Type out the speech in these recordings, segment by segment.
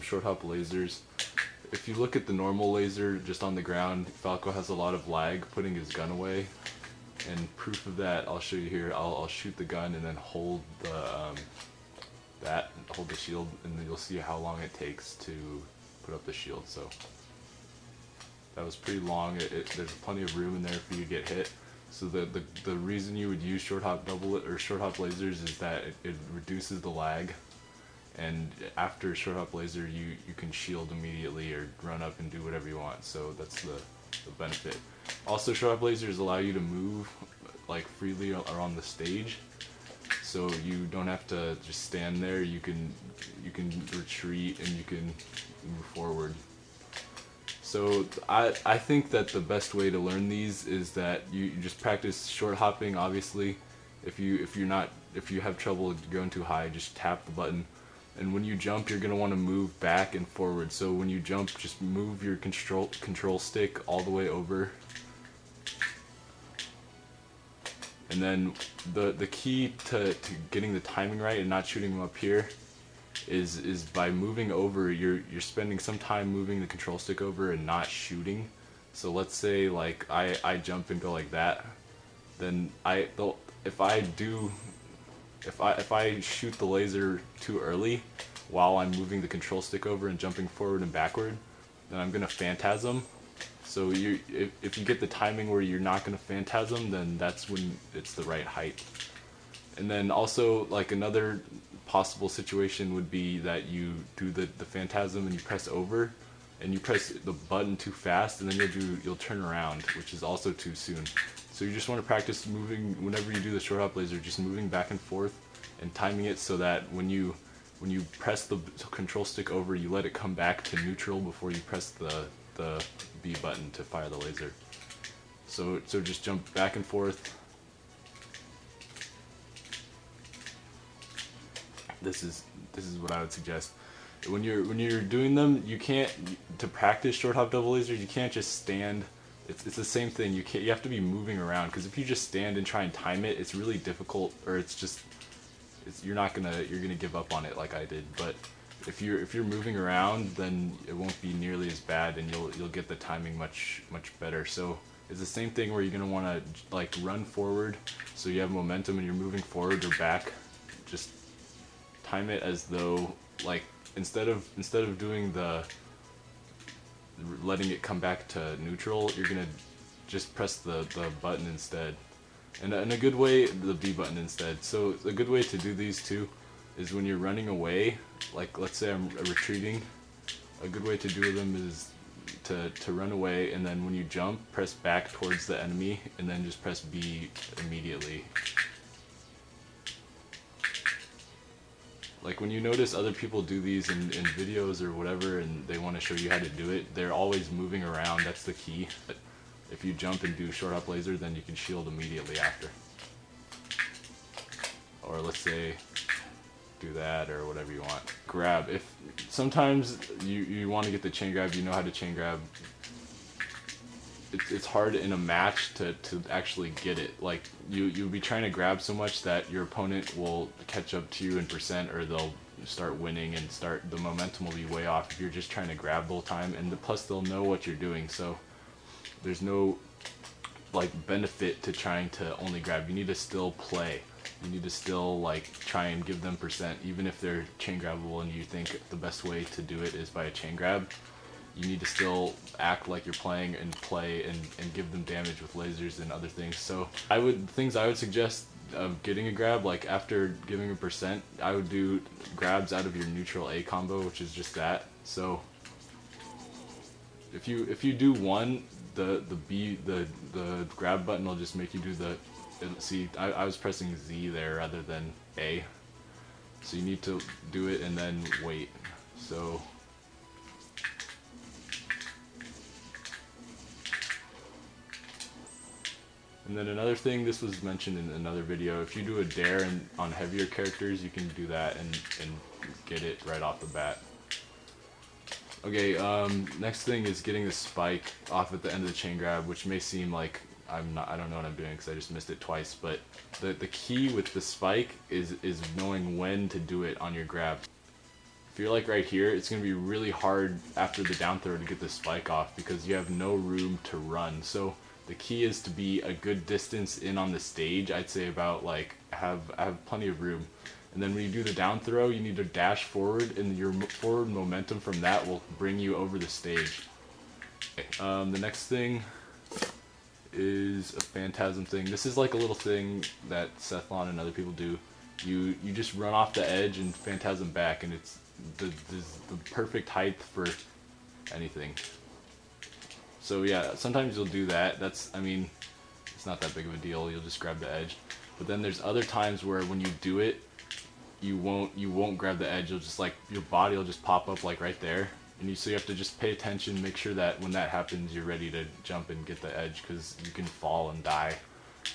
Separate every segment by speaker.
Speaker 1: Short hop lasers. If you look at the normal laser just on the ground, Falco has a lot of lag putting his gun away. And proof of that, I'll show you here. I'll shoot the gun and then hold the hold the shield, and then you'll see how long it takes to put up the shield. So that was pretty long. There's plenty of room in there for you to get hit. So the reason you would use short hop lasers is that it reduces the lag, and after short hop laser you can shield immediately or run up and do whatever you want. So that's the benefit. Also, short hop lasers allow you to move like freely around the stage, so you don't have to just stand there. You can retreat and you can move forward. So I think that the best way to learn these is that you just practice short hopping. Obviously, if you have trouble going too high, just tap the button. And when you jump, you're going to want to move back and forward. So when you jump, just move your control stick all the way over. And then the key to getting the timing right and not shooting them up here is by moving over. You're spending some time moving the control stick over and not shooting. So let's say like I jump and go like that, then if I shoot the laser too early while I'm moving the control stick over and jumping forward and backward, then I'm gonna phantasm. So if you get the timing where you're not gonna phantasm, then that's when it's the right height. And then also, like, another possible situation would be that you do the phantasm and you press over and you press the button too fast, and then you'll turn around, which is also too soon. So you just want to practice moving whenever you do the short hop laser, just moving back and forth and timing it so that when you press the control stick over, you let it come back to neutral before you press the B button to fire the laser. So just jump back and forth. This is what I would suggest. When you're doing them, you can't, to practice short hop double lasers, you can't just stand. It's the same thing. You have to be moving around, because if you just stand and try and time it, it's really difficult, or you're gonna give up on it like I did. But if you're moving around, then it won't be nearly as bad, and you'll get the timing much better. So it's the same thing where you're gonna want to like run forward, so you have momentum and you're moving forward or back. Just time it as though, like, instead of doing the letting it come back to neutral, you're gonna just press the button instead. And a good way, the B button instead. So a good way to do these too is when you're running away, like let's say I'm retreating, a good way to do them is to run away, and then when you jump, press back towards the enemy and then just press B immediately. Like when you notice other people do these in videos or whatever, and they want to show you how to do it, they're always moving around. That's the key. But if you jump and do short hop laser, then you can shield immediately after. Or let's say do that or whatever you want. Grab. If sometimes you want to get the chain grab, you know how to chain grab. It's hard in a match to actually get it. Like you'll be trying to grab so much that your opponent will catch up to you in percent, or they'll start winning and the momentum will be way off if you're just trying to grab the whole time. And plus they'll know what you're doing, so there's no like benefit to trying to only grab. You need to still play. You need to still like try and give them percent, even if they're chain grabbable and you think the best way to do it is by a chain grab. You need to still act like you're playing and play and give them damage with lasers and other things. So things I would suggest of getting a grab, like after giving a percent, I would do grabs out of your neutral A combo, which is just that. So if you do one, the grab button will just make you do I was pressing Z there rather than A. So you need to do it and then wait. So and then another thing, this was mentioned in another video, if you do a dare on heavier characters, you can do that and get it right off the bat. Okay, next thing is getting the spike off at the end of the chain grab, which may seem like I don't know what I'm doing because I just missed it twice, but the key with the spike is knowing when to do it on your grab. you're like right here, it's going to be really hard after the down throw to get the spike off because you have no room to run. So the key is to be a good distance in on the stage. I'd say about like have plenty of room. And then when you do the down throw, you need to dash forward, and your forward momentum from that will bring you over the stage. Okay, the next thing is a Phantasm thing. This is like a little thing that Sethlon and other people do. You just run off the edge and Phantasm back, and it's the perfect height for anything. So yeah, sometimes you'll do that. I mean, it's not that big of a deal. You'll just grab the edge. But then there's other times where when you do it, you won't grab the edge. You'll just like your body will just pop up like right there, and so you have to just pay attention, make sure that when that happens, you're ready to jump and get the edge because you can fall and die.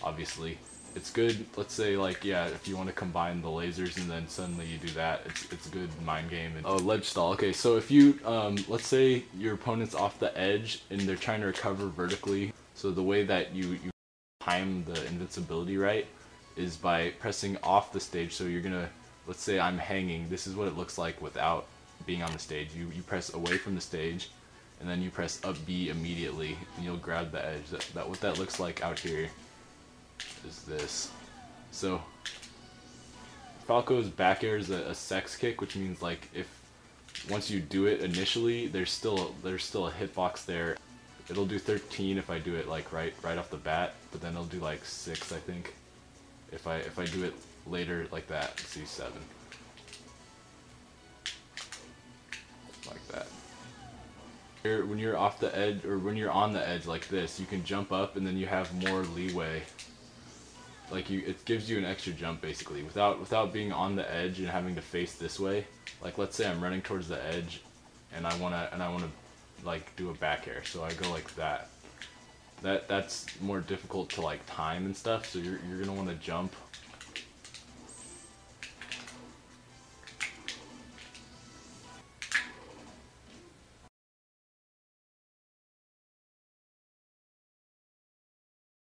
Speaker 1: Obviously, it's good. Let's say like yeah, if you want to combine the lasers and then suddenly you do that, it's a good mind game. And oh, ledge stall. Okay, so if you let's say your opponent's off the edge and they're trying to recover vertically, so the way that you time the invincibility right is by pressing off the stage. So you're gonna, let's say I'm hanging. This is what it looks like without being on the stage. You press away from the stage, and then you press up B immediately, and you'll grab the edge. What that looks like out here is this. So Falco's back air is a sex kick, which means like if once you do it initially, there's still a hitbox there. It'll do 13 if I do it like right off the bat, but then it'll do like 6, I think, if I do it later like that. Let's see, 7. Like that. When you're off the edge, or when you're on the edge like this, you can jump up and then you have more leeway. Like it gives you an extra jump basically without being on the edge and having to face this way. Like let's say I'm running towards the edge and I wanna like do a back air, so I go like that. That's more difficult to like time and stuff, so you're gonna want to jump